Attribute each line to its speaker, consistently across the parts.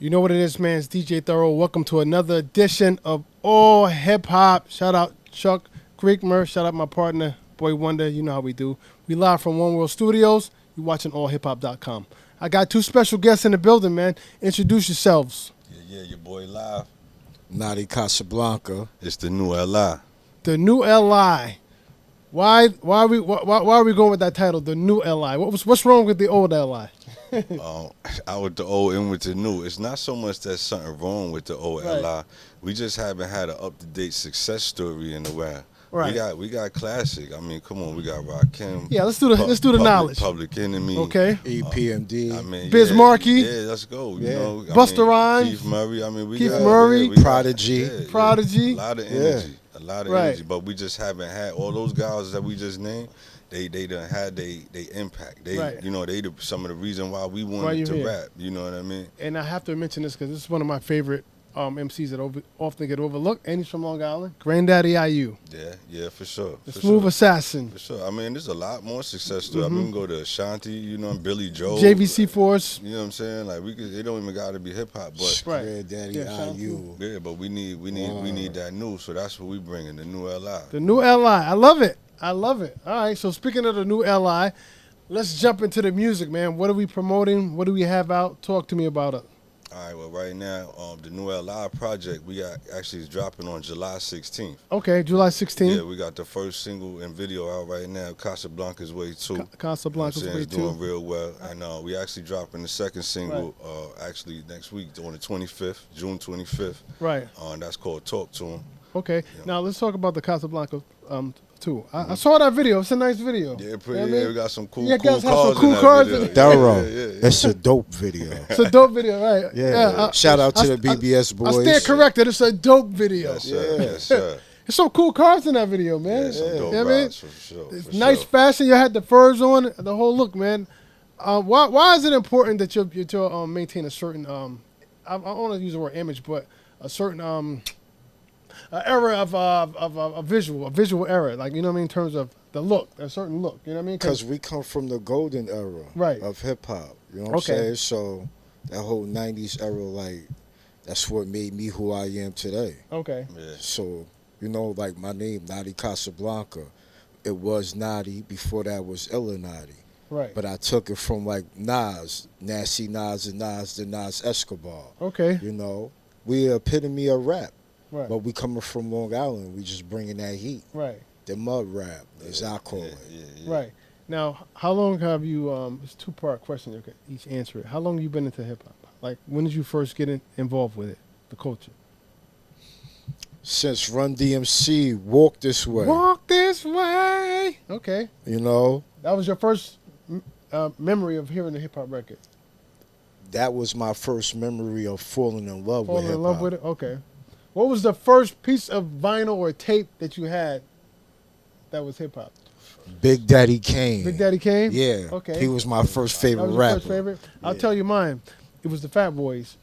Speaker 1: You know what it is, man. It's DJ Thoro. Welcome to another edition of All Hip Hop. Shout out Chuck Creekmer. Shout out my partner, Boy Wonder. You know how we do. We live from WonWorld Studios. You're watching allhiphop.com. I got two special guests in the building, man. Introduce yourselves.
Speaker 2: Yeah, your boy L.I.V.E.
Speaker 3: Natti Kasablanka.
Speaker 2: It's the new L.I.V.E.
Speaker 1: The new L.I.V.E. Why are we going with that title, the new L.I.V.E.? What's wrong with the old L.I.V.E.?
Speaker 2: Out with the old and with the new. It's not so much that something wrong with the old
Speaker 1: Right.
Speaker 2: L.I.V.E. We just haven't had an up-to-date success story in a while.
Speaker 1: Right.
Speaker 2: We got classic. I mean, come on, we got Rakim.
Speaker 1: Yeah, let's do the knowledge.
Speaker 2: Public Enemy.
Speaker 1: Okay.
Speaker 3: EPMD.
Speaker 2: I mean,
Speaker 1: Biz Markie.
Speaker 2: Yeah, let's go. You
Speaker 3: Yeah.
Speaker 2: know,
Speaker 1: Busta Rhymes.
Speaker 2: Keith Murray. I mean,
Speaker 1: Keith Murray.
Speaker 3: Prodigy.
Speaker 1: Prodigy.
Speaker 2: A lot of energy. A lot of
Speaker 1: Right.
Speaker 2: energy. But we just haven't had all those guys that we just named. They done had they impact. They
Speaker 1: Right.
Speaker 2: you know they some of the reason why we
Speaker 1: Why
Speaker 2: wanted
Speaker 1: you
Speaker 2: to
Speaker 1: here.
Speaker 2: rap. You know what I mean?
Speaker 1: And I have to mention this because this is one of my favorite MCs that often get overlooked, and he's from Long Island. Granddaddy IU,
Speaker 2: Yeah, for sure.
Speaker 1: the
Speaker 2: for
Speaker 1: smooth
Speaker 2: sure.
Speaker 1: assassin.
Speaker 2: For sure. I mean, there's a lot more success stories. I mean, we can go to Ashanti, you know, and Billy Joel.
Speaker 1: JVC Force.
Speaker 2: You know what I'm saying? Like it don't even gotta be hip hop, but
Speaker 1: Right.
Speaker 3: Daddy
Speaker 1: Yeah,
Speaker 3: IU.
Speaker 2: yeah, but we need that new. So that's what we bringing, the new L.I.V.E.
Speaker 1: The new L.I.V.E. I love it. I love it. All right, so speaking of the new L.I.V.E., let's jump into the music, man. What are we promoting? What do we have out? Talk to me about it.
Speaker 2: All right, well, right now, the new L.I.V.E. project we got actually is dropping on July 16th.
Speaker 1: Okay, July 16th.
Speaker 2: Yeah, we got the first single and video out right now, Kasablanka's Way 2.
Speaker 1: Casablanca's
Speaker 2: You know what I'm saying?
Speaker 1: Way
Speaker 2: It's doing
Speaker 1: 2.
Speaker 2: real well. And we actually dropping the second single actually next week on the 25th, June 25th.
Speaker 1: Right.
Speaker 2: And that's called Talk to Him.
Speaker 1: Okay.
Speaker 2: Yeah.
Speaker 1: Now let's talk about the Casablanca 2. I saw that video. It's a nice video.
Speaker 2: Yeah,
Speaker 1: You
Speaker 2: pretty.
Speaker 1: know what I
Speaker 2: Yeah,
Speaker 1: mean?
Speaker 2: we got some cool,
Speaker 1: Yeah,
Speaker 2: cool
Speaker 1: guys have
Speaker 2: cars
Speaker 1: some cool
Speaker 2: in that
Speaker 1: cars
Speaker 2: video.
Speaker 1: in it.
Speaker 3: Thorough.
Speaker 2: Yeah.
Speaker 3: It's a dope video.
Speaker 1: It's a dope video, right?
Speaker 3: Yeah. Shout out to the BBS
Speaker 1: I
Speaker 3: boys.
Speaker 1: stand corrected. It's a dope video.
Speaker 2: Yes, sir.
Speaker 3: Yeah.
Speaker 2: Yes, sir.
Speaker 1: There's some cool cars in that video, man.
Speaker 2: Yeah, some dope
Speaker 1: You know what I mean?
Speaker 2: rides for sure.
Speaker 1: It's
Speaker 2: for
Speaker 1: nice
Speaker 2: sure.
Speaker 1: fashion. You had the furs on, the whole look, man. Why is it important that you maintain a certain I don't want to use the word image, but a certain era of a visual era, like, you know what I mean, in terms of the look, a certain look, you know what I mean?
Speaker 3: Because we come from the golden era
Speaker 1: Right.
Speaker 3: of hip hop. You know what
Speaker 1: Okay.
Speaker 3: I'm saying? So that whole 90s era, like, that's what made me who I am today.
Speaker 1: Okay,
Speaker 2: Yeah.
Speaker 3: So, you know, like my name, Natti Kasablanka, it was Natti. Before that was Illuminati.
Speaker 1: right.
Speaker 3: But I took it from like Nas, Nasty Nas and Nas to Nas Escobar.
Speaker 1: Okay,
Speaker 3: You know, we epitome of rap.
Speaker 1: right,
Speaker 3: But we coming from Long Island, we just bringing that heat.
Speaker 1: right,
Speaker 3: The mud rap, as I call
Speaker 2: Yeah,
Speaker 3: it.
Speaker 2: yeah.
Speaker 1: right. Now, how long have you? It's a two-part question. You can each answer it. How long have you been into hip hop? Like, when did you first get involved with it, the culture?
Speaker 3: Since Run DMC, Walk This Way.
Speaker 1: Walk this way. Okay,
Speaker 3: You know,
Speaker 1: that was your first memory of hearing the hip hop record.
Speaker 3: that was my first memory of falling in love with
Speaker 1: Falling
Speaker 3: hip
Speaker 1: in love
Speaker 3: hop.
Speaker 1: with it. Okay. What was the first piece of vinyl or tape that you had that was hip hop?
Speaker 3: Big Daddy Kane.
Speaker 1: Big Daddy Kane.
Speaker 3: Yeah.
Speaker 1: Okay.
Speaker 3: He was my first
Speaker 1: That
Speaker 3: favorite
Speaker 1: was your
Speaker 3: rapper.
Speaker 1: first favorite. I'll
Speaker 3: Yeah.
Speaker 1: tell you mine. It was the Fat Boys.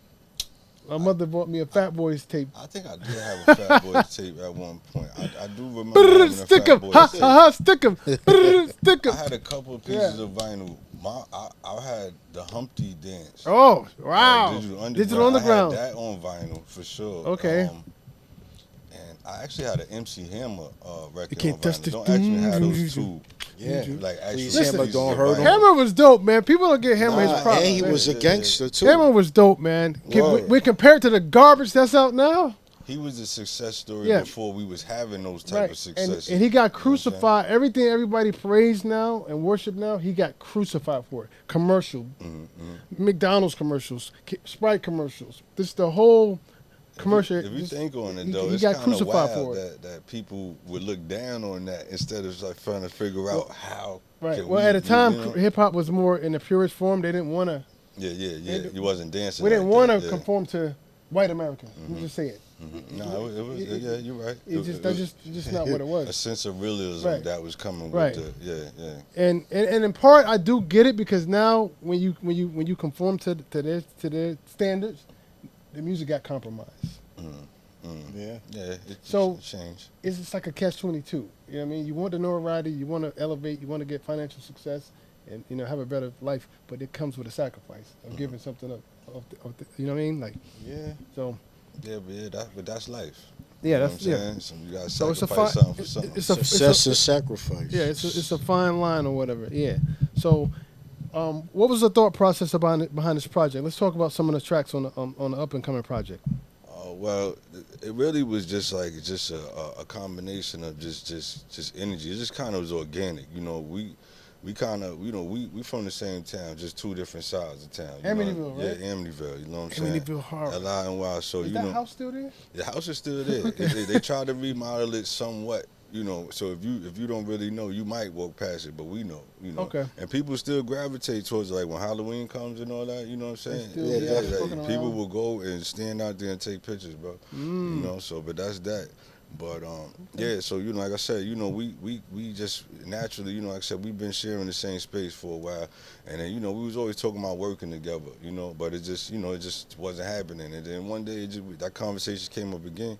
Speaker 1: My mother bought me a Fat Boys tape.
Speaker 2: I think I did have a Fat Boys tape at one point. I do remember having a
Speaker 1: Stick
Speaker 2: Fat
Speaker 1: 'em,
Speaker 2: Boys
Speaker 1: ha
Speaker 2: tape.
Speaker 1: ha ha, stick 'em, stick 'em.
Speaker 2: I had a couple of pieces of vinyl. I had the Humpty Dance.
Speaker 1: Oh wow!
Speaker 2: Digital Underground.
Speaker 1: Underground.
Speaker 2: I had that on vinyl for sure.
Speaker 1: Okay.
Speaker 2: And I actually had an MC Hammer record
Speaker 1: You can't
Speaker 2: on
Speaker 1: touch
Speaker 2: vinyl.
Speaker 1: this
Speaker 2: Don't ask me how those
Speaker 1: dude.
Speaker 2: two.
Speaker 3: Yeah.
Speaker 2: Like actually.
Speaker 3: Please,
Speaker 1: Listen,
Speaker 3: Hammer, don't hurt him.
Speaker 1: Hammer was dope, man. People don't get Hammer his
Speaker 3: Nah,
Speaker 1: props.
Speaker 3: and he
Speaker 1: man.
Speaker 3: was a gangster, too.
Speaker 1: Hammer was dope, man.
Speaker 3: Word.
Speaker 1: We compared to the garbage that's out now.
Speaker 2: He was a success story
Speaker 1: Yeah.
Speaker 2: before we was having those type
Speaker 1: Right,
Speaker 2: of successes.
Speaker 1: and he got
Speaker 2: You know what I'm saying?
Speaker 1: crucified. Everything everybody praise now and worship now, he got crucified for it. Commercial, McDonald's commercials, Sprite commercials. This the whole commercial.
Speaker 2: If you
Speaker 1: this-
Speaker 2: think on it
Speaker 1: he-
Speaker 2: though,
Speaker 1: he
Speaker 2: it's
Speaker 1: got
Speaker 2: kind of
Speaker 1: crucified
Speaker 2: wild
Speaker 1: for it.
Speaker 2: that people would look down on that instead of like trying to figure out how.
Speaker 1: Right.
Speaker 2: can
Speaker 1: Well,
Speaker 2: we,
Speaker 1: at the time,
Speaker 2: you know?
Speaker 1: hip hop was more in the purest form. They didn't want to.
Speaker 2: Yeah. You wasn't dancing.
Speaker 1: We didn't
Speaker 2: like
Speaker 1: want
Speaker 2: that,
Speaker 1: to
Speaker 2: yeah.
Speaker 1: conform to white America. You just say it.
Speaker 2: No, it was. Yeah, you're right.
Speaker 1: That's just not what it was.
Speaker 2: A sense of realism
Speaker 1: Right.
Speaker 2: that was coming
Speaker 1: Right.
Speaker 2: with the yeah.
Speaker 1: And in part, I do get it because now when you conform to their standards, the music got compromised.
Speaker 3: Yeah.
Speaker 2: Yeah, it
Speaker 1: So-
Speaker 2: changed.
Speaker 1: It's just like a catch-22. You know what I mean? You want the notoriety, you want to elevate, you want to get financial success, and have a better life. But it comes with a sacrifice of giving something up. You know what I mean? Like
Speaker 2: Yeah.
Speaker 1: so.
Speaker 2: Yeah, but that's life.
Speaker 1: Yeah,
Speaker 2: You know
Speaker 1: that's
Speaker 2: what I'm saying? So you gotta
Speaker 1: So it's a
Speaker 2: sacrifice
Speaker 1: fine.
Speaker 2: something for something.
Speaker 3: Success and sacrifice.
Speaker 1: Yeah, it's a fine line or whatever. Yeah. So, what was the thought process behind this project? Let's talk about some of the tracks on the up and coming project.
Speaker 2: Well, it really was just like a combination of just energy. It just kind of was organic. We kind of we from the same town, just two different sides of town.
Speaker 1: Amityville, right?
Speaker 2: Yeah, Amityville. You know what I'm saying?
Speaker 1: Amityville Horror.
Speaker 2: L.I.V.E. So
Speaker 1: Is that house still there?
Speaker 2: the house is still there. They tried to remodel it somewhat. So if you don't really know, you might walk past it, but we know.
Speaker 1: Okay.
Speaker 2: And people still gravitate towards it, like when Halloween comes and all that. You know what I'm saying?
Speaker 1: Still,
Speaker 2: Like, people will go and stand out there and take pictures, bro. So but that's that. But yeah, so like I said, we just naturally, like I said, we've been sharing the same space for a while, and then we was always talking about working together, but it just it just wasn't happening, and then one day that conversation came up again,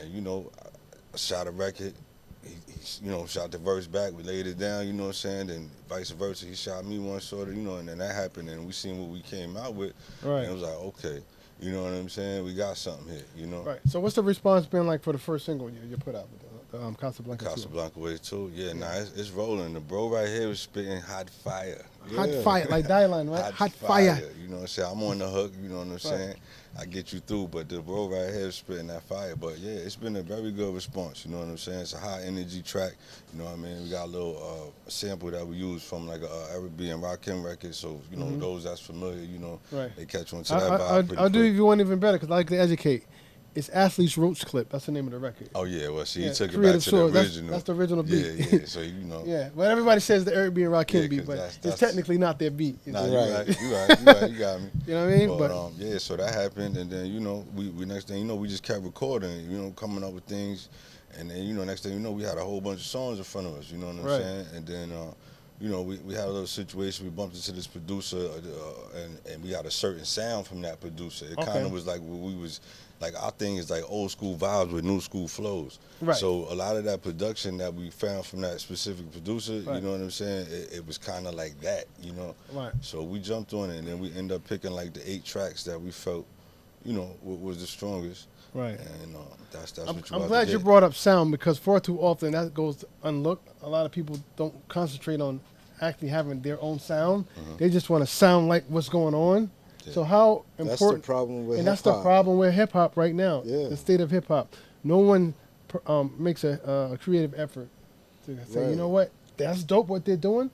Speaker 2: and I shot a record. He shot the verse back. We laid it down, you know what I'm saying? And vice versa, he shot me one sort of, and then that happened, and we seen what we came out with,
Speaker 1: Right.
Speaker 2: and it was like, okay, you know what I'm saying? We got something here,
Speaker 1: Right. So what's the response been like for the first single you put out, the Kasablanka?
Speaker 2: Kasablanka Way 2. Yeah, nah, it's rolling. The bro right here was spitting hot fire.
Speaker 1: Hot fire, like Dylan, right? Hot fire.
Speaker 2: You know what I'm saying? I'm on the hook, you know what I'm saying? I get you through, but the bro right here is spitting that fire. But yeah, it's been a very good response, you know what I'm saying? It's a high energy track, you know what I mean? We got a little sample that we use from like a L.I.V.E and Rakim record, so those that's familiar,
Speaker 1: Right.
Speaker 2: they catch on to that vibe pretty
Speaker 1: I'll do
Speaker 2: quick.
Speaker 1: if you want even better because I like to educate. It's Athlete's Roach Clip. That's the name of the record.
Speaker 2: Oh yeah, well see, he took it back
Speaker 1: Creative
Speaker 2: to the
Speaker 1: Source.
Speaker 2: original.
Speaker 1: That's the original beat.
Speaker 2: Yeah, so
Speaker 1: Yeah, but everybody says the L.I.V.E and Rakim
Speaker 2: Yeah,
Speaker 1: beat,
Speaker 2: 'cause
Speaker 1: but
Speaker 2: that's-
Speaker 1: it's technically not their beat.
Speaker 2: Nah,
Speaker 1: It's-
Speaker 2: you right, you got me.
Speaker 1: You know what I mean?
Speaker 2: But yeah, so that happened, and then we next thing we just kept recording, coming up with things, and then next thing we had a whole bunch of songs in front of us, you know what I'm
Speaker 1: Right.
Speaker 2: saying? And then we had a little situation. We bumped into this producer, and we got a certain sound from that producer. It kind of was like we was like our thing is like old school vibes with new school flows.
Speaker 1: Right.
Speaker 2: So a lot of that production that we found from that specific producer, you know what I'm saying? It was kind of like that,
Speaker 1: Right.
Speaker 2: So we jumped on it, and then we ended up picking like the 8 tracks that we felt, was the strongest.
Speaker 1: Right.
Speaker 2: And that's what
Speaker 1: I'm
Speaker 2: about
Speaker 1: glad
Speaker 2: to
Speaker 1: you
Speaker 2: get.
Speaker 1: brought up sound because far too often that goes unlooked. A lot of people don't concentrate on actually having their own sound. They just want to sound like what's going on.
Speaker 2: Yeah.
Speaker 1: So how important?
Speaker 3: That's the problem with
Speaker 1: and
Speaker 3: hip
Speaker 1: that's the
Speaker 3: hop.
Speaker 1: problem with hip hop right now.
Speaker 3: Yeah.
Speaker 1: The state of hip hop. No one makes a creative effort to say,
Speaker 3: Right.
Speaker 1: you know what, that's dope what they're doing,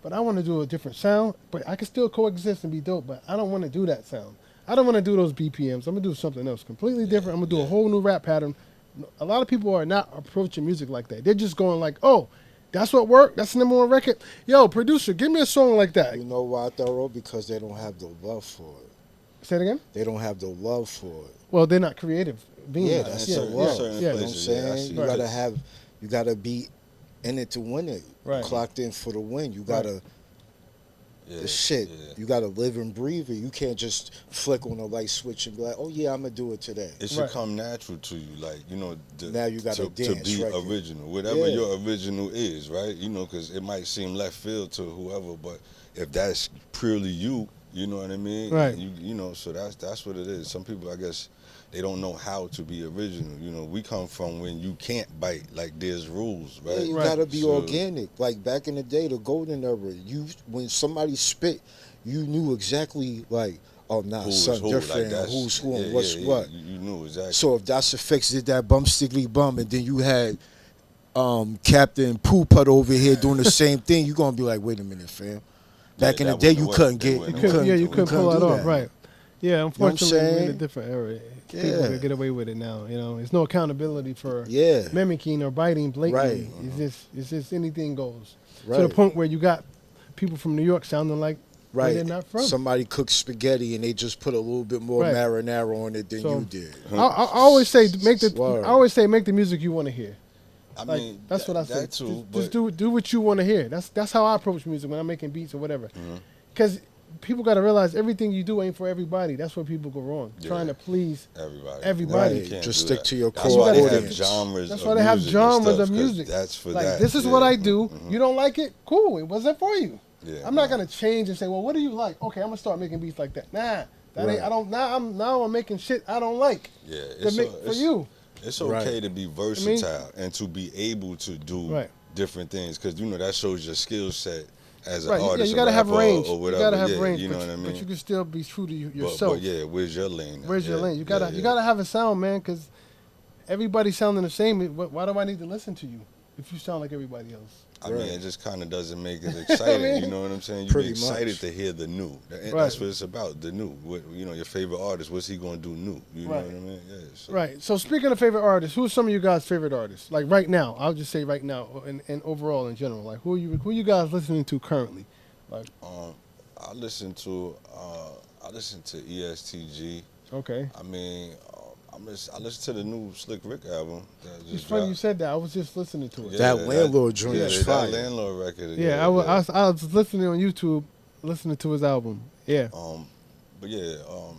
Speaker 1: but I want to do a different sound. But I can still coexist and be dope. But I don't want to do that sound. I don't want to do those BPMs. I'm gonna do something else completely different. I'm gonna do a whole new rap pattern. A lot of people are not approaching music like that. They're just going like, oh, that's what worked. That's the #1 record. Yo, producer, give me a song like that.
Speaker 3: You know why, Thoro? Because they don't have the love for it.
Speaker 1: Say it again.
Speaker 3: They don't have the love for it.
Speaker 1: Well, they're not creative. Being
Speaker 3: Yeah,
Speaker 1: like
Speaker 3: that's
Speaker 1: that.
Speaker 3: the love.
Speaker 2: certain
Speaker 3: You know what I'm
Speaker 2: places, yeah, I
Speaker 3: saying?
Speaker 2: see
Speaker 3: You
Speaker 2: that.
Speaker 3: you gotta be in it to win it.
Speaker 1: Right.
Speaker 3: You clocked in for the win. You
Speaker 1: Right.
Speaker 3: gotta
Speaker 2: Yeah,
Speaker 3: the shit.
Speaker 2: yeah.
Speaker 3: You gotta live and breathe it. You can't just flick on a light switch and be like, oh yeah, I'm gonna do it today.
Speaker 2: It should come natural to you, like
Speaker 3: Now you gotta
Speaker 2: to
Speaker 3: dance,
Speaker 2: be
Speaker 3: right?
Speaker 2: original, whatever
Speaker 3: Yeah.
Speaker 2: your original is, right? Because it might seem left field to whoever, but if that's purely you, you know what I mean?
Speaker 1: Right.
Speaker 2: So that's what it is. Some people, I guess, they don't know how to be original. We come from when you can't bite, like there's rules,
Speaker 3: Yeah,
Speaker 2: right?
Speaker 3: you
Speaker 1: Right.
Speaker 3: gotta be
Speaker 2: So-
Speaker 3: organic. Like back in the day, the golden era, when somebody spit, you knew exactly like, oh nah,
Speaker 2: Who is
Speaker 3: something
Speaker 2: who, like
Speaker 3: different,
Speaker 2: that's-
Speaker 3: who's who, and
Speaker 2: yeah,
Speaker 3: what's
Speaker 2: yeah, yeah.
Speaker 3: what.
Speaker 2: You knew exactly.
Speaker 3: So if that's a fix, did that bum stickly bum, and then you had Captain Poo Putt over here doing the same thing, you're gonna be like, wait a minute, fam. Back in the
Speaker 2: that
Speaker 3: day,
Speaker 2: wouldn't
Speaker 3: you
Speaker 2: work.
Speaker 3: couldn't
Speaker 2: They
Speaker 3: get,
Speaker 2: wouldn't
Speaker 3: you
Speaker 2: work.
Speaker 3: couldn't,
Speaker 1: you couldn't pull
Speaker 3: do
Speaker 1: that off,
Speaker 3: that.
Speaker 1: right? Yeah, unfortunately, we're in a
Speaker 3: saying?
Speaker 1: different era.
Speaker 3: Yeah.
Speaker 1: People get away with it now. There's no accountability for
Speaker 3: Yeah,
Speaker 1: mimicking or biting blatantly.
Speaker 3: Right.
Speaker 1: It's just anything goes.
Speaker 3: right.
Speaker 1: To the point where you got people from New York sounding like where
Speaker 3: Right.
Speaker 1: they're not from.
Speaker 3: Somebody cooked spaghetti and they just put a little bit more
Speaker 1: Right.
Speaker 3: marinara on it than
Speaker 1: So-
Speaker 3: you did.
Speaker 1: I always say
Speaker 3: Word.
Speaker 1: I always say make the music you want to hear.
Speaker 2: I
Speaker 1: Like,
Speaker 2: mean,
Speaker 1: that's what I say.
Speaker 2: That too,
Speaker 1: Just
Speaker 2: but
Speaker 1: do what you want to hear. That's how I approach music when I'm making beats or whatever.
Speaker 2: Mm-hmm.
Speaker 1: Because people got to realize everything you do ain't for everybody. That's where people go wrong.
Speaker 2: Yeah.
Speaker 1: Trying to please.
Speaker 2: everybody.
Speaker 1: Everybody.
Speaker 2: You
Speaker 3: Right.
Speaker 2: can't
Speaker 3: Just
Speaker 2: do
Speaker 3: stick
Speaker 2: that.
Speaker 3: to your
Speaker 2: That's
Speaker 3: core
Speaker 2: why they have
Speaker 3: audience.
Speaker 2: genres.
Speaker 1: That's
Speaker 2: of
Speaker 1: why they have
Speaker 2: music and
Speaker 1: genres
Speaker 2: stuff,
Speaker 1: of
Speaker 2: 'cause
Speaker 1: music.
Speaker 2: That's for
Speaker 1: Like
Speaker 2: that.
Speaker 1: this is
Speaker 2: yeah.
Speaker 1: what I do.
Speaker 2: Mhm.
Speaker 1: You don't like it? Cool. It wasn't for you.
Speaker 2: Yeah,
Speaker 1: I'm not gonna change and say, well, what do you like? Okay, I'm gonna start making beats like that. Nah, that ain't. I don't. Now I'm making shit I don't like.
Speaker 2: Yeah,
Speaker 1: To make for you.
Speaker 2: It's
Speaker 3: Right.
Speaker 2: okay to be versatile and to be able to do
Speaker 1: Right.
Speaker 2: different things because that shows your skill set as an
Speaker 1: Right. Yeah,
Speaker 2: artist,
Speaker 1: you
Speaker 2: a
Speaker 1: gotta have
Speaker 2: rapper,
Speaker 1: range.
Speaker 2: or
Speaker 1: You
Speaker 2: whatever.
Speaker 1: gotta have
Speaker 2: Yeah,
Speaker 1: range.
Speaker 2: you know
Speaker 1: but
Speaker 2: what I mean.
Speaker 1: But you can still be true to yourself.
Speaker 2: But yeah, where's your lane?
Speaker 1: Where's your
Speaker 2: Yeah,
Speaker 1: lane? You gotta
Speaker 2: yeah,
Speaker 1: you gotta have a sound, man. Because everybody sounding the same. Why do I need to listen to you if you sound like everybody else?
Speaker 2: I mean, it just kind of doesn't make it exciting. You know what I'm saying? You
Speaker 3: Pretty
Speaker 2: be excited
Speaker 3: much.
Speaker 2: to hear the new.
Speaker 1: Right.
Speaker 2: That's what it's about. The new. What, your favorite artist. What's he gonna do new? You
Speaker 1: Right.
Speaker 2: know what I mean? Yeah. So.
Speaker 1: Right. So speaking of favorite artists, who are some of you guys' favorite artists? Like right now, I'll just say right now, and overall in general, like who you guys listening to currently? Like,
Speaker 2: I listen to ESTG.
Speaker 1: okay.
Speaker 2: I mean, I listen to the new Slick Rick album. That
Speaker 1: It's
Speaker 2: just
Speaker 1: funny
Speaker 2: dropped.
Speaker 1: you said that. I was just listening to it.
Speaker 2: Yeah,
Speaker 3: That Landlord joint is fire.
Speaker 2: That Landlord record.
Speaker 1: Yeah, I was listening on YouTube, listening to his album. Yeah.
Speaker 2: But yeah,
Speaker 1: A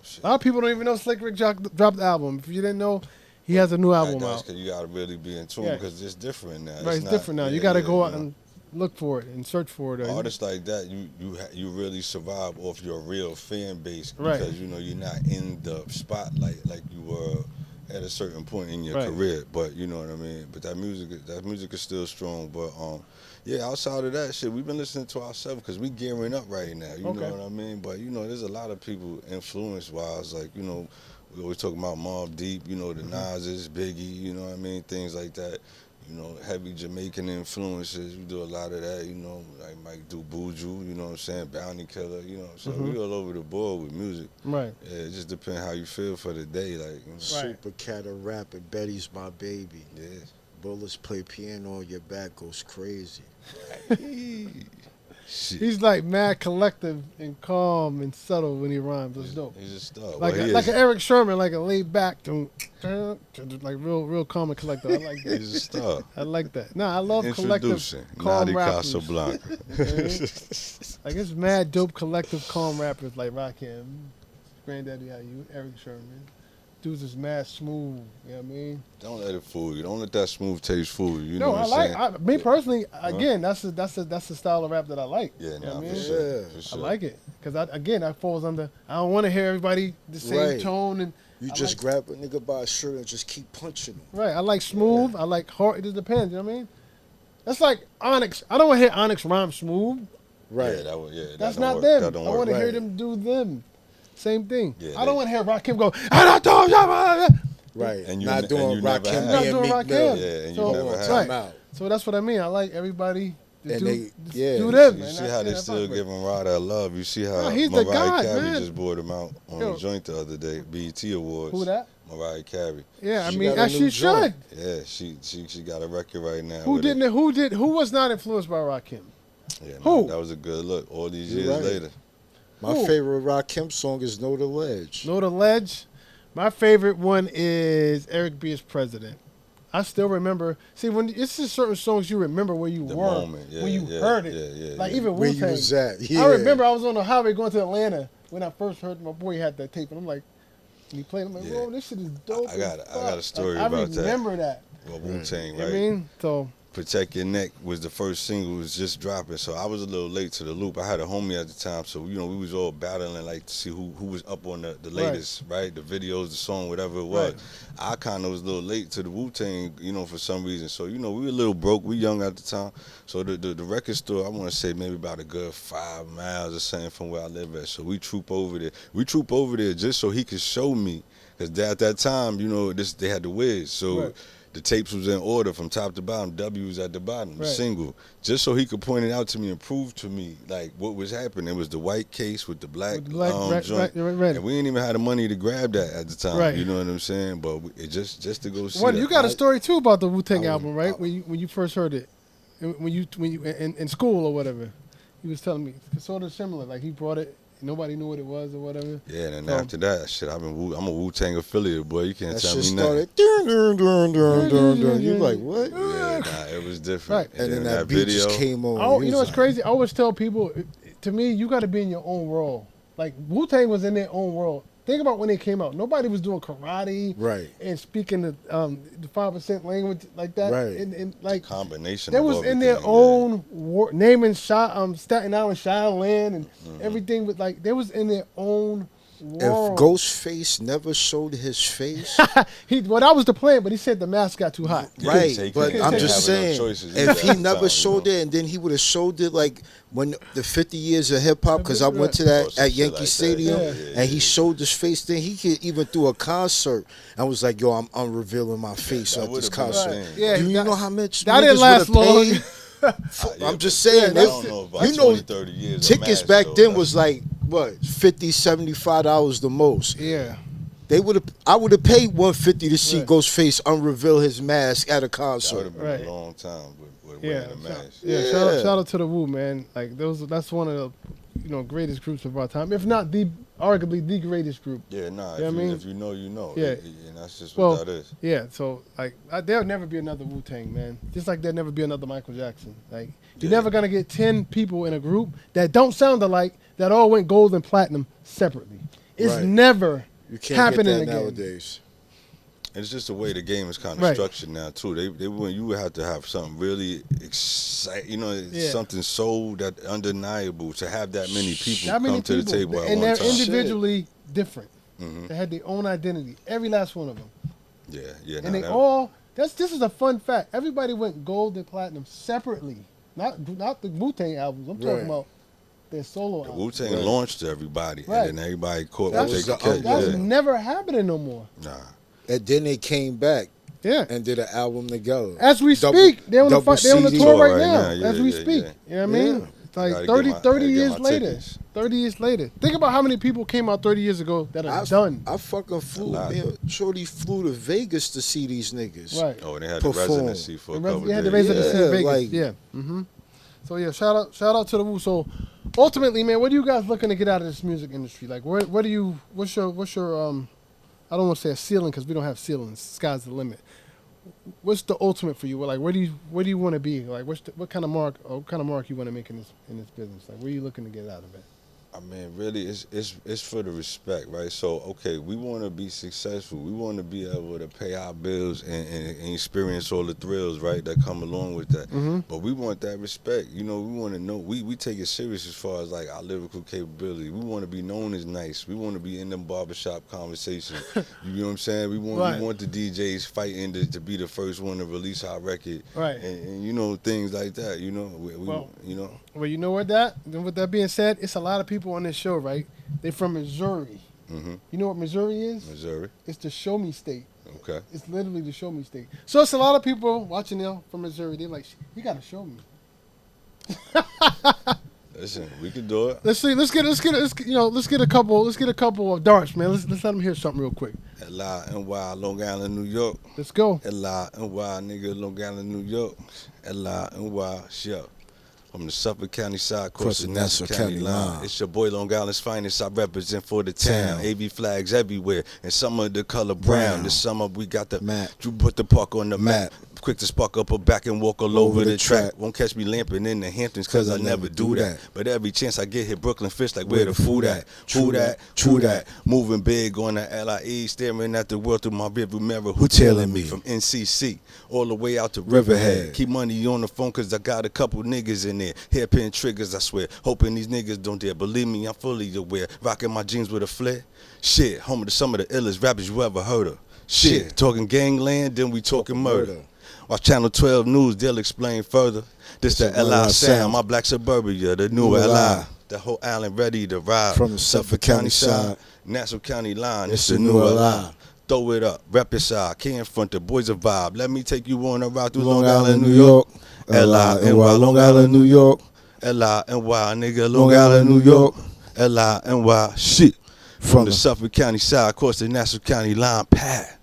Speaker 2: shit.
Speaker 1: lot of people don't even know Slick Rick dropped the album. If you didn't know, he has a new album
Speaker 2: That's
Speaker 1: out.
Speaker 2: because you got to really be in tune
Speaker 1: Yeah.
Speaker 2: because it's different now.
Speaker 1: Right, it's
Speaker 2: not-
Speaker 1: different now. You
Speaker 2: yeah,
Speaker 1: got to
Speaker 2: yeah,
Speaker 1: go out
Speaker 2: you know.
Speaker 1: and look for it and search for it.
Speaker 2: Artists like that, you really survive off your real fan base
Speaker 1: Right.
Speaker 2: because you're not in the spotlight like you were at a certain point in your
Speaker 1: Right.
Speaker 2: career. But you know what I mean. But that music is still strong. But yeah, outside of that shit, we've been listening to ourselves because we gearing up right now. You
Speaker 1: Okay.
Speaker 2: know what I mean. But there's a lot of people influence wise, like we always talk about Mobb Deep. The Nas's, Biggie. You know what I mean, things like that. Heavy Jamaican influences. We do a lot of that, like Mike do Buju, you know what I'm saying, Bounty Killer, so we all over the board with music.
Speaker 1: Right.
Speaker 2: Yeah, it just depends how you feel for the day, like.
Speaker 3: Super Cat a rapper, Betty's my baby.
Speaker 2: Yeah.
Speaker 3: Bullets play piano on your back goes crazy.
Speaker 2: Shit.
Speaker 1: He's like mad collective and calm and subtle when he rhymes. It's dope.
Speaker 2: He's a star.
Speaker 1: Like like an Eric Sherman, like a laid back, like real calm and collective. I like that.
Speaker 2: He's a star.
Speaker 1: I like that. No, I love collective,
Speaker 2: Introducing
Speaker 1: calm
Speaker 2: Natti
Speaker 1: rappers.
Speaker 2: Kasablanka.
Speaker 1: Like it's mad dope collective calm rappers like Rakim, Granddaddy IU, Eric Sherman. Dudes is mad smooth. You know what I mean?
Speaker 2: Don't let it fool you. Don't let that smooth taste fool you. You
Speaker 1: No,
Speaker 2: know what I'm saying?
Speaker 1: me personally. Again, that's the style of rap that I like.
Speaker 2: Yeah,
Speaker 1: You know what I
Speaker 2: for
Speaker 1: mean?
Speaker 2: sure.
Speaker 3: Yeah.
Speaker 2: For
Speaker 1: I
Speaker 2: sure.
Speaker 1: like it because that falls under. I don't want to hear everybody the same
Speaker 3: Right.
Speaker 1: tone and.
Speaker 3: You
Speaker 1: I
Speaker 3: just
Speaker 1: like,
Speaker 3: grab a nigga by a shirt and just keep punching him.
Speaker 1: right. I like smooth. I like hard. It just depends. You know what I mean? That's like Onyx. I don't want to hear Onyx rhyme smooth.
Speaker 3: Right.
Speaker 2: Yeah, that
Speaker 1: That's
Speaker 2: don't
Speaker 1: not
Speaker 2: work.
Speaker 1: them.
Speaker 2: That don't
Speaker 1: I
Speaker 2: work.
Speaker 1: want to hear
Speaker 3: Right.
Speaker 1: them do them. Same thing.
Speaker 2: Yeah,
Speaker 1: I don't
Speaker 2: they-
Speaker 1: want to hear Rakim go. "And I told you."
Speaker 3: Right.
Speaker 2: And you
Speaker 3: not
Speaker 2: ne-
Speaker 3: doing
Speaker 2: and you never
Speaker 3: Rakim
Speaker 2: had-
Speaker 1: Not
Speaker 3: being
Speaker 1: doing
Speaker 3: Meek
Speaker 1: Rakim.
Speaker 3: Mill.
Speaker 2: Yeah, and you
Speaker 1: So,
Speaker 2: never had-
Speaker 1: right.
Speaker 3: Time out.
Speaker 1: So that's what I mean. I like everybody. To
Speaker 3: And
Speaker 1: do,
Speaker 3: they- yeah.
Speaker 1: do them.
Speaker 2: You
Speaker 1: and
Speaker 2: see
Speaker 1: that's
Speaker 2: how
Speaker 1: it.
Speaker 2: they
Speaker 1: That's
Speaker 2: still
Speaker 1: fine.
Speaker 2: giving Rod love. You see how
Speaker 1: Nah, he's the
Speaker 2: Mariah
Speaker 1: god,
Speaker 2: Carey
Speaker 1: man.
Speaker 2: just brought him out on
Speaker 1: Yo.
Speaker 2: the joint the other day, BET Awards.
Speaker 1: Who that?
Speaker 2: Mariah Carey.
Speaker 1: Yeah, I
Speaker 3: She
Speaker 1: mean,
Speaker 3: got a
Speaker 1: as
Speaker 3: new
Speaker 1: she
Speaker 3: joint.
Speaker 1: should.
Speaker 2: Yeah, she got a record right now.
Speaker 1: Who
Speaker 2: with it.
Speaker 1: didn't? Who was not influenced by Rakim?
Speaker 2: Yeah,
Speaker 1: Who?
Speaker 2: that was a good look. All these
Speaker 3: You're
Speaker 2: years
Speaker 3: right.
Speaker 2: later.
Speaker 3: My
Speaker 1: Who?
Speaker 3: favorite Rakim song is Know the Ledge.
Speaker 1: Know the Ledge. My favorite one is Eric B. as President. I still remember. See, when it's just certain songs you remember where you
Speaker 2: The
Speaker 1: were
Speaker 2: moment, yeah,
Speaker 1: when you
Speaker 2: yeah,
Speaker 1: heard it.
Speaker 2: yeah,
Speaker 1: Like
Speaker 2: yeah.
Speaker 1: even
Speaker 3: Where
Speaker 1: Wu
Speaker 3: you was at. Yeah.
Speaker 1: I remember I was on the highway going to Atlanta when I first heard my boy had that tape, and I'm like, and he played. I'm like,
Speaker 2: Yeah.
Speaker 1: whoa, this shit is dope.
Speaker 2: I got
Speaker 1: as
Speaker 2: a- I got a
Speaker 1: fuck.
Speaker 2: story
Speaker 1: Like,
Speaker 2: about that.
Speaker 1: I remember that.
Speaker 2: Well, Wu-Tang,
Speaker 1: You know
Speaker 2: right?
Speaker 1: what I mean? So
Speaker 2: Protect Your Neck was the first single, was just dropping, so I was a little late to the loop. I had a homie at the time, so we was all battling like to see who was up on the latest, right? The videos, the song, whatever it was.
Speaker 1: Right.
Speaker 2: I kind of was a little late to the Wu-Tang, for some reason. So we were a little broke. We young at the time, so the record store, I want to say maybe about a good 5 miles or something from where I live at. So we troop over there. We troop over there just so he could show me, because at that time, they had the Wiz, so.
Speaker 1: Right.
Speaker 2: The tapes was in order from top to bottom. W was at the bottom, the
Speaker 1: Right.
Speaker 2: single. Just so he could point it out to me and prove to me like what was happening. It was the white case with the black,
Speaker 1: With the black- right,
Speaker 2: joint.
Speaker 1: right.
Speaker 2: And we didn't even have the money to grab that at the time.
Speaker 1: Right.
Speaker 2: You know what I'm saying? But it just to go see
Speaker 1: Well,
Speaker 2: that.
Speaker 1: you got a story too about the Wu-Tang
Speaker 3: I-
Speaker 1: album, right? When you first heard it, when you in school or whatever, he was telling me it's sort of similar. Like he brought it, nobody knew what it was or whatever.
Speaker 2: Yeah, and then
Speaker 1: So-
Speaker 2: after that, shit, I'm a Wu-Tang affiliate, boy. You can't
Speaker 3: That
Speaker 2: tell
Speaker 3: shit
Speaker 2: me nothing.
Speaker 3: started. Dun, dun, dun, dun, dun, dun. You like, what?
Speaker 2: Yeah, it was different.
Speaker 1: Right.
Speaker 3: And then that beat just came on.
Speaker 1: Oh,
Speaker 3: He
Speaker 1: you know
Speaker 3: was
Speaker 1: what's
Speaker 3: like,
Speaker 1: crazy? I always tell people, to me, you got to be in your own world. Like Wu-Tang was in their own world think about when they came out. Nobody was doing karate,
Speaker 3: Right.
Speaker 1: and speaking the 5% language like that,
Speaker 3: Right.
Speaker 1: and like
Speaker 2: Combination.
Speaker 1: they
Speaker 2: of
Speaker 1: was in
Speaker 2: everything,
Speaker 1: their
Speaker 2: yeah.
Speaker 1: own naming Staten Island, Cheyenne, and everything. With like they was in their own
Speaker 3: If
Speaker 1: world.
Speaker 3: Ghostface never showed his face,
Speaker 1: That was the plan, but he said the mask got too hot.
Speaker 2: Yeah,
Speaker 3: right?
Speaker 2: so he
Speaker 3: But
Speaker 2: couldn't
Speaker 3: I'm
Speaker 2: have
Speaker 3: just
Speaker 2: no
Speaker 3: saying,
Speaker 2: choices
Speaker 3: if
Speaker 2: either
Speaker 3: he
Speaker 2: at the
Speaker 3: never
Speaker 2: time,
Speaker 3: showed
Speaker 2: you know?
Speaker 3: it, and then he would have showed it like when the 50 years of hip hop, because I went to that
Speaker 2: Or some
Speaker 3: at
Speaker 2: shit
Speaker 3: Yankee
Speaker 2: like that.
Speaker 3: Stadium,
Speaker 2: Yeah,
Speaker 3: and he showed his face. Then he could even do a concert and was like, "Yo, I'm unrevealing my face
Speaker 2: that
Speaker 3: at this
Speaker 2: would've been
Speaker 3: concert."
Speaker 2: insane.
Speaker 1: Yeah,
Speaker 3: Do you
Speaker 1: that-
Speaker 3: know how much
Speaker 1: that didn't
Speaker 3: niggas
Speaker 1: last
Speaker 3: would've
Speaker 1: long.
Speaker 3: paid?
Speaker 2: Yeah,
Speaker 3: I'm
Speaker 2: but
Speaker 3: just saying,
Speaker 2: I don't know about
Speaker 3: you know,
Speaker 2: 20, 30 years of
Speaker 3: tickets
Speaker 2: mass,
Speaker 3: back
Speaker 2: though.
Speaker 3: then
Speaker 2: That's-
Speaker 3: was like what, $50, $75 the most.
Speaker 1: Yeah,
Speaker 3: I would have paid $150 to see
Speaker 1: Right.
Speaker 3: Ghostface unreveal his mask at a
Speaker 2: that would
Speaker 3: concert.
Speaker 2: have been
Speaker 1: Right.
Speaker 2: a long time with
Speaker 1: yeah,
Speaker 2: wearing a mask.
Speaker 1: yeah.
Speaker 3: Yeah.
Speaker 1: Shout out to the Wu, man. Like that's one of the greatest groups of our time, if not arguably the greatest group.
Speaker 2: Yeah, nah.
Speaker 1: Yeah, I mean-
Speaker 2: If you know, you know.
Speaker 1: Yeah.
Speaker 2: And that's just
Speaker 1: Well,
Speaker 2: what that is.
Speaker 1: Yeah, so like there'll never be another Wu-Tang, man. Just like there'll never be another Michael Jackson. Like you're
Speaker 2: Yeah.
Speaker 1: never gonna get 10 people in a group that don't sound alike that all went gold and platinum separately. It's
Speaker 3: Right.
Speaker 1: never
Speaker 3: You can't
Speaker 1: happening
Speaker 3: get that
Speaker 1: again.
Speaker 3: nowadays.
Speaker 2: And it's just the way the game is kind of
Speaker 1: Right.
Speaker 2: structured now too. You would have to have something really
Speaker 1: Yeah.
Speaker 2: something so that undeniable to have that many people
Speaker 1: That many
Speaker 2: come to the
Speaker 1: people,
Speaker 2: table at
Speaker 1: and
Speaker 2: one
Speaker 1: they're
Speaker 2: time.
Speaker 1: individually different.
Speaker 2: Mhm.
Speaker 1: They had their own identity, every last one of them,
Speaker 2: Yeah.
Speaker 1: and they all. This is a fun fact. Everybody went gold and platinum separately, not the Wu-Tang albums. I'm talking
Speaker 3: Right.
Speaker 1: about their solo
Speaker 2: The
Speaker 1: albums.
Speaker 2: Wu-Tang
Speaker 3: Right.
Speaker 2: launched to everybody,
Speaker 1: Right.
Speaker 2: and then everybody caught
Speaker 1: That's-
Speaker 2: what they could catch.
Speaker 1: That's
Speaker 2: Yeah.
Speaker 1: never happening no more.
Speaker 2: Nah.
Speaker 3: And then they came back
Speaker 1: Yeah.
Speaker 3: and did an album together.
Speaker 1: As we
Speaker 3: Double-
Speaker 1: speak, they're on the
Speaker 3: double
Speaker 1: they're on the
Speaker 3: CD.
Speaker 1: tour right
Speaker 2: Right
Speaker 1: now.
Speaker 2: now, yeah,
Speaker 1: as we
Speaker 2: yeah,
Speaker 1: speak,
Speaker 2: yeah.
Speaker 1: you know what I mean?
Speaker 3: Yeah.
Speaker 1: It's like
Speaker 2: Gotta
Speaker 1: 30,
Speaker 2: get my-
Speaker 1: 30
Speaker 2: gotta get
Speaker 1: years
Speaker 2: my
Speaker 1: later.
Speaker 2: tickets.
Speaker 1: 30 years later. Think about how many people came out 30 years ago that are done.
Speaker 3: I fucking flew.
Speaker 2: A lot.
Speaker 3: Man, Shorty flew to Vegas to see these niggas.
Speaker 1: Right.
Speaker 2: Oh, and they had
Speaker 3: Perform.
Speaker 2: the residency for a couple
Speaker 1: They had the
Speaker 2: days.
Speaker 1: residency
Speaker 3: Yeah,
Speaker 1: in Vegas.
Speaker 3: like-
Speaker 1: yeah. So yeah, shout out to the Wu. So ultimately, man, what are you guys looking to get out of this music industry? Like, what's your I don't want to say a ceiling because we don't have ceilings. Sky's the limit. What's the ultimate for you? Like, where do you want to be? Like, what kind of mark you want to make in this business? Like, where are you looking to get out of it?
Speaker 2: I mean, really, it's for the respect, right? So, okay, we want to be successful. We want to be able to pay our bills and experience all the thrills, right, that come along with that. But we want that respect. You know, we want to know. We take it serious as far as like our lyrical capability. We want to be known as nice. We want to be in them barbershop conversations. You know what I'm saying? We want the DJs fighting to be the first one to release our record,
Speaker 1: Right.
Speaker 2: And you know, things like that. You know, you know.
Speaker 1: Well, you know what with that being said, it's a lot of people on this show, right? They from Missouri.
Speaker 2: Mm-hmm.
Speaker 1: You know what Missouri is?
Speaker 2: Missouri.
Speaker 1: It's the show me state.
Speaker 2: Okay.
Speaker 1: It's literally the show me state. So it's a lot of people watching now from Missouri. They're like, you gotta show me.
Speaker 2: Listen, we can do it.
Speaker 1: Let's see. Let's get a couple of darts, man. Let's let them hear something real quick.
Speaker 2: L.I.V.E, Long Island, New York.
Speaker 1: Let's go.
Speaker 2: L.I.V.E, nigga, Long Island, New York. L.I.V.E, shit. From the Suffolk County side, across the Nassau County line. It's your boy Long Island's finest. I represent for the town. AV flags everywhere, and some of the color brown. This summer we got the
Speaker 3: Map.
Speaker 2: You put the park on the map. Quick to spark up a back and walk all over the track. Won't catch me lamping in the Hamptons, cause I never do that. But every chance I get hit, Brooklyn fish like where the food at? True that, true that. Moving big on the L.I.E, staring at the world through my rearview mirror. Who tailing me? From NCC all the way out to Riverhead. Keep money on the phone cause I got a couple niggas in there. Hairpin triggers, I swear. Hoping these niggas don't dare. Believe me, I'm fully aware. Rocking my jeans with a flare. Shit, home to some of the illest rappers you ever heard of. Shit, talking gangland, then we talking murder. Watch Channel 12 News, they'll explain further. This the L.I. sound, my black suburbia, the new L.I. The whole island ready to ride.
Speaker 3: From the Suffolk County side,
Speaker 2: Nassau County line,
Speaker 3: it's
Speaker 2: it's the
Speaker 3: the
Speaker 2: new
Speaker 3: new
Speaker 2: L.I.
Speaker 3: L.I.
Speaker 2: Throw it up, rep your side, can't front the boys a vibe. Let me take you on a ride through
Speaker 3: Long Island, New York.
Speaker 2: L.I.V.E,
Speaker 3: Long Island, New York.
Speaker 2: L.I.V.E, nigga, Long Island, New York. L.I.V.E, shit. From the Suffolk County side, across the Nassau County line, pat.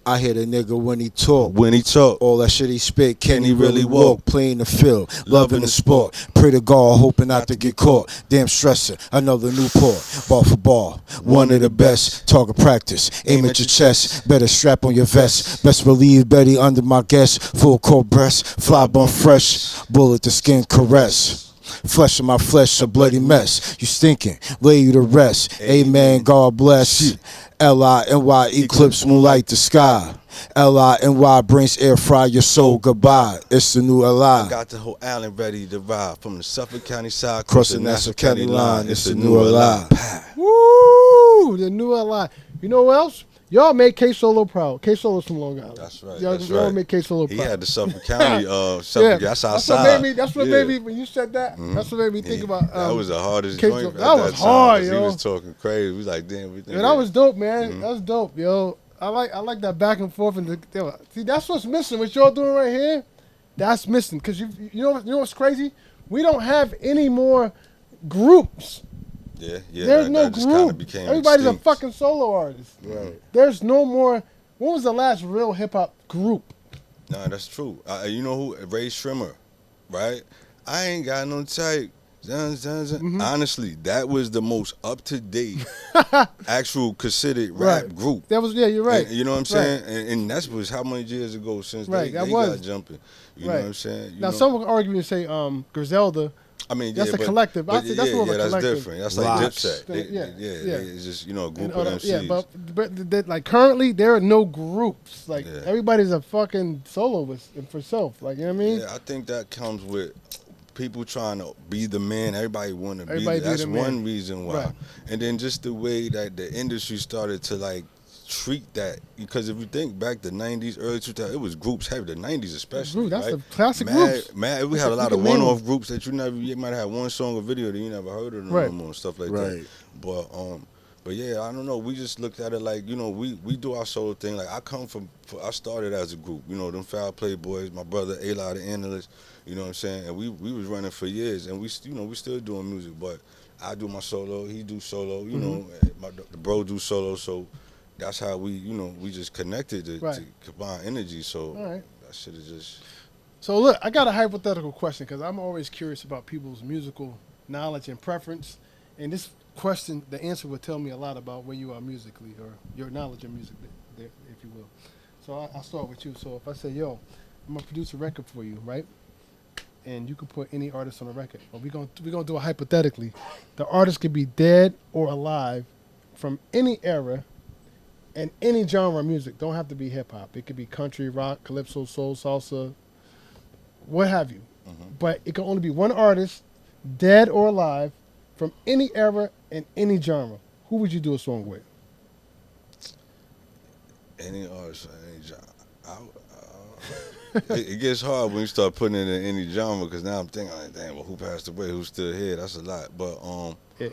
Speaker 3: I hear the nigga when he talk.
Speaker 2: When he talk,
Speaker 3: All that shit he spit, can he really walk? Playing the field, loving the sport. Pray to God, hoping not to get caught. Damn stressor, another Newport. Ball for ball, one of the best. Target practice, aim at your chest. Better strap on your vest. Best believe Betty under my guest. Full court breast, fly bun fresh. Bullet the skin caress. Flesh of my flesh, a bloody mess. You stinking, lay you to rest. Amen, God bless. L.I.V.E, eclipse, moonlight the sky. L.I.V.E brings air, fry your soul, goodbye. It's the new L.I.V.E.
Speaker 2: Got the whole island ready to ride from the Suffolk County side
Speaker 3: Cross the Nassau County line, it's the new L.I.V.E.
Speaker 1: Woo! The new L.I.V.E. You know what else? Y'all made K Solo proud. K Solo's from Long Island.
Speaker 2: That's right.
Speaker 1: Y'all made K Solo proud.
Speaker 2: He had the Suffolk County. Suffolk, that's outside.
Speaker 1: That's what made me. When you said that, that's what made me think about.
Speaker 2: That was the hardest
Speaker 1: K
Speaker 2: joint.
Speaker 1: That was hard, yo.
Speaker 2: He was talking crazy. We was like, damn.
Speaker 1: Yeah, that was dope, man. That was dope, yo. I like that back and forth see, that's what's missing. What y'all doing right here, that's missing. Cause you know what's crazy? We don't have any more groups.
Speaker 2: Yeah.
Speaker 1: There's no group. Everybody's
Speaker 2: extinct.
Speaker 1: a fucking solo artist.
Speaker 3: Right.
Speaker 1: There's no more. When was the last real hip hop group?
Speaker 2: Nah, that's true. You know who? Ray Shrimmer, right? I ain't got no type. Honestly, that was the most up to date, actual considered rap group.
Speaker 1: That was you're right.
Speaker 2: And, you know what I'm saying? And that was how many years ago since they got jumping. You know what I'm saying?
Speaker 1: Now some would argue and say Griselda.
Speaker 2: I mean,
Speaker 1: that's a collective.
Speaker 2: But,
Speaker 1: that's more of a
Speaker 2: that's
Speaker 1: collective.
Speaker 2: different. That's like Dipset. It's just a group of MCs.
Speaker 1: Yeah, but like currently there are no groups. Like everybody's a fucking soloist for self. Like you know what I mean?
Speaker 2: Yeah, I think that comes with people trying to be the man. Everybody want to be.
Speaker 1: Be
Speaker 2: That's
Speaker 1: the
Speaker 2: one
Speaker 1: man.
Speaker 2: reason why.
Speaker 1: Right.
Speaker 2: And then just the way that the industry started to like treat that, because if you think back the 90s, early 2000s, it was groups heavy. The 90s especially.
Speaker 1: That's
Speaker 2: right?
Speaker 1: the classic groups.
Speaker 2: We had a lot of one-off groups that you might have one song or video that you never heard of them no more and stuff like that. But yeah, I don't know. We just looked at it like, we do our solo thing. Like I started as a group. Them Foul Playboys, my brother L.I.V.E, the analyst. You know what I'm saying? And we was running for years, and we still doing music. But I do my solo, he do solo. The bro do solo. So that's how we just connected to combine energy. So that shit is just.
Speaker 1: So look, I got a hypothetical question because I'm always curious about people's musical knowledge and preference, and this question, the answer would tell me a lot about where you are musically or your knowledge of music, if you will. So I'll start with you. So if I say, yo, I'm gonna produce a record for you, right? And you can put any artist on a record. But we're gonna do it hypothetically. The artist could be dead or alive from any era and any genre of music. Don't have to be hip hop. It could be country, rock, calypso, soul, salsa, what have you. But it can only be one artist, dead or alive, from any era and any genre. Who would you do a song with?
Speaker 2: Any artist, any genre. It gets hard when you start putting it in any genre, because now I'm thinking, like, damn, well, who passed away? Who's still here? That's a lot. But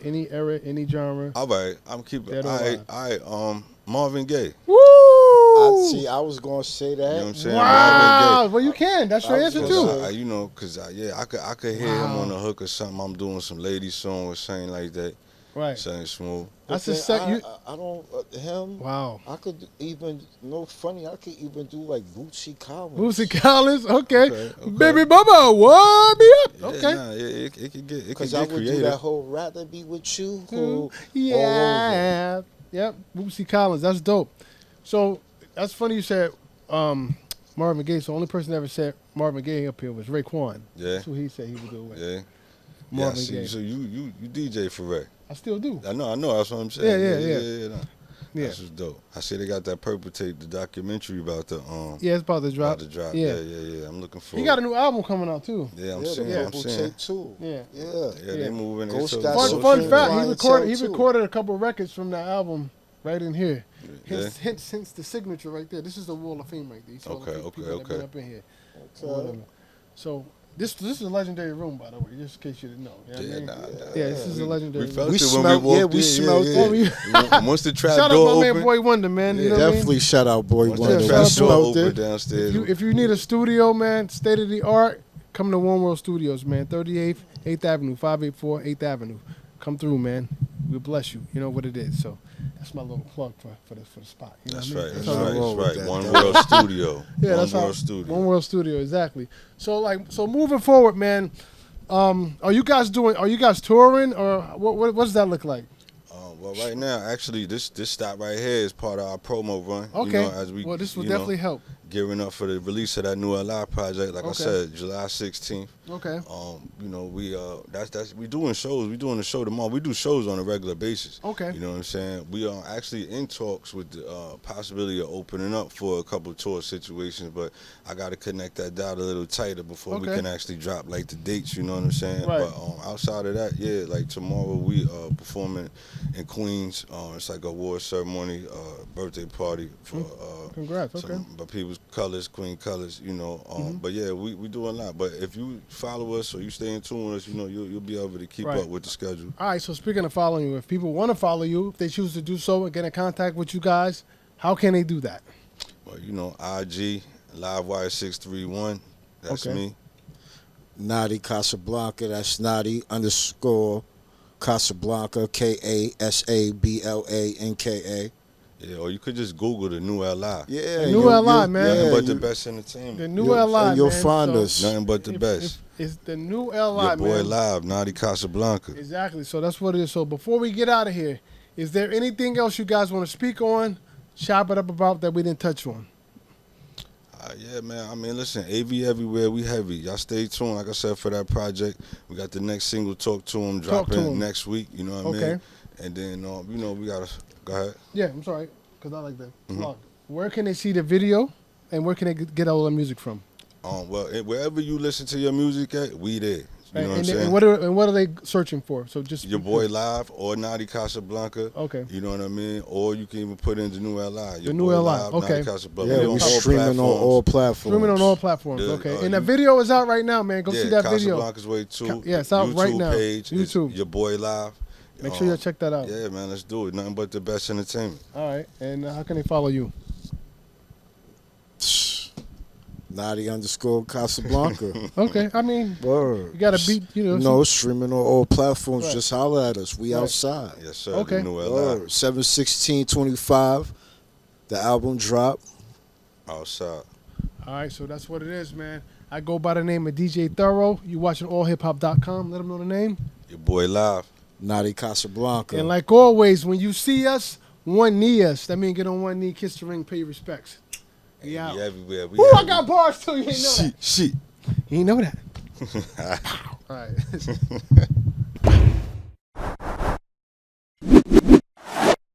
Speaker 1: any era, any genre.
Speaker 2: All right, I'm keeping. Marvin Gaye.
Speaker 1: Woo!
Speaker 3: I was gonna say that.
Speaker 2: You know what I'm saying?
Speaker 1: Wow. Well, you can. That's your answer too.
Speaker 2: Because I could hear him on the hook or something. I'm doing some lady song or something like that.
Speaker 1: Right.
Speaker 2: Something smooth.
Speaker 1: That's a second.
Speaker 3: I don't him.
Speaker 1: Wow.
Speaker 3: I could even funny. I could even do like Bootsy Collins.
Speaker 1: Bootsy Collins. Okay. Baby Bubba, what me up? Okay.
Speaker 2: Nah, it could get
Speaker 3: because I would
Speaker 2: creative.
Speaker 3: do that whole "Rather Be With You."
Speaker 1: Yeah. Yep. Bootsy Collins. That's dope. So that's funny you said Marvin Gaye. So the only person that ever said Marvin Gaye up here was Raekwon.
Speaker 2: Yeah.
Speaker 1: That's who he said he would do it with.
Speaker 2: Yeah.
Speaker 1: Marvin Gaye.
Speaker 2: So you DJ for Ray.
Speaker 1: I still do.
Speaker 2: I know. That's what I'm saying.
Speaker 1: Yeah.
Speaker 2: That's what's dope. I see they got that Purple Tape, the documentary about the
Speaker 1: Yeah, it's about to drop.
Speaker 2: Yeah. I'm looking forward.
Speaker 1: He got a new album coming out too.
Speaker 2: Yeah, I'm
Speaker 3: saying.
Speaker 2: Too.
Speaker 1: Yeah.
Speaker 2: They moving.
Speaker 1: Fun fact: he recorded a couple records from that album right in here. Hence the signature right there. This is the Wall of Fame right there. People that been up in here. So this is a legendary room, by the way, just in case you didn't know. This is a legendary room.
Speaker 3: We smelled it.
Speaker 2: Once the trap
Speaker 1: shout
Speaker 2: door
Speaker 1: out my
Speaker 2: open,
Speaker 1: man Boy Wonder, man. You know
Speaker 3: definitely
Speaker 1: what I mean?
Speaker 3: shout out Boy Wonder.
Speaker 2: The trap door open downstairs.
Speaker 1: If you need a studio, man, state of the art, come to WonWorld Studios, man. 38th, 8th Avenue, 584 8th Avenue. Come through, man. We'll bless you. You know what it is. So that's my little plug for the spot. You know
Speaker 2: that's
Speaker 1: what I mean?
Speaker 2: right. That's right. WonWorld Studio.
Speaker 1: Yeah, that's
Speaker 2: WonWorld Studio.
Speaker 1: WonWorld Studio, exactly. So moving forward, man. Are you guys touring, or what does that look like?
Speaker 2: Well, right now, actually, this stop right here is part of our promo run.
Speaker 1: Okay.
Speaker 2: As we,
Speaker 1: this will definitely help.
Speaker 2: gearing up for the release of that new L.I.V.E project. Like I said, July 16th.
Speaker 1: Okay.
Speaker 2: You know, we doing shows. We doing a show tomorrow. We do shows on a regular basis.
Speaker 1: Okay.
Speaker 2: You know what I'm saying? We are actually in talks with the possibility of opening up for a couple of tour situations, but I got to connect that dot a little tighter before we can actually drop like the dates. You know what I'm saying?
Speaker 1: Right.
Speaker 2: But outside of that, yeah, like tomorrow we performing in Queens. It's like a award ceremony, birthday party for
Speaker 1: Congrats. Okay.
Speaker 2: but people's colors, Queen colors. You know. But yeah, we do a lot. But if you follow us or you stay in tune with us, you know you'll be able to keep up with the schedule.
Speaker 1: All right. So speaking of following you, if people want to follow you, if they choose to do so and get in contact with you guys, how can they do that?
Speaker 2: Well, you know, IG Livewire 631. That's me.
Speaker 3: Natti Kasablanka. That's Natti _ Kasablanka, Kasablanka.
Speaker 2: Yeah, or you could just Google the new L.I.V.E.
Speaker 3: Yeah,
Speaker 1: the new L.I.V.E, man.
Speaker 2: Nothing but the best entertainment.
Speaker 1: The new L.I.V.E,
Speaker 3: and you'll
Speaker 1: man.
Speaker 3: find us.
Speaker 2: Nothing but the best.
Speaker 1: It's the new L.I.V.E,
Speaker 2: Your boy
Speaker 1: man.
Speaker 2: L.I.V.E, Natti Kasablanka.
Speaker 1: Exactly. So that's what it is. So before we get out of here, is there anything else you guys want to speak on, chop it up about that we didn't touch on?
Speaker 2: Yeah, man. I mean, listen, AV everywhere. We heavy. Y'all stay tuned, like I said, for that project. We got the next single, Talk to Him, dropping next week. You know what I mean? And then, you know, we got to go ahead.
Speaker 1: Yeah, I'm sorry, because I like that. Where can they see the video, and where can they get all the music from?
Speaker 2: Well, wherever you listen to your music at, we there. You know what I'm saying?
Speaker 1: And what are they searching for? So just
Speaker 2: your boy L.I.V.E or Natti Kasablanka.
Speaker 1: Okay.
Speaker 2: You know what I mean? Or you can even put in the new L.I.V.E.
Speaker 1: The new L.I.V.E. Okay.
Speaker 2: Natti Kasablanka.
Speaker 3: Yeah, we're streaming on all platforms.
Speaker 1: Streaming on all platforms. Okay. And the video is out right now, man. Go see that video.
Speaker 2: Kasablanka's Way 2.
Speaker 1: Yeah, it's out
Speaker 2: YouTube
Speaker 1: right now.
Speaker 2: Page.
Speaker 1: YouTube.
Speaker 2: Your boy L.I.V.E.
Speaker 1: Make sure you check that out.
Speaker 2: Yeah, man. Let's do it. Nothing but the best entertainment.
Speaker 1: All right. And how can they follow you?
Speaker 3: Natti _ Kasablanka.
Speaker 1: Okay, I mean,
Speaker 3: Word.
Speaker 1: you got to beat, you know.
Speaker 3: No, streaming on all platforms. Just holler at us. We outside.
Speaker 2: Yes, sir.
Speaker 1: Okay.
Speaker 2: The new L.I.V.E.
Speaker 3: 7/16/25. The album drop.
Speaker 2: Outside.
Speaker 1: All right, so that's what it is, man. I go by the name of DJ Thoro. You watching allhiphop.com. Let them know the name.
Speaker 2: Your boy L.I.V.E.
Speaker 3: Natti Kasablanka.
Speaker 1: And like always, when you see us, one knee us. That means get on one knee, kiss the ring, pay your respects. Yeah.
Speaker 2: Everywhere.
Speaker 1: Ooh, I got bars too. You ain't know that.
Speaker 3: Shit.
Speaker 1: You ain't know that. All right.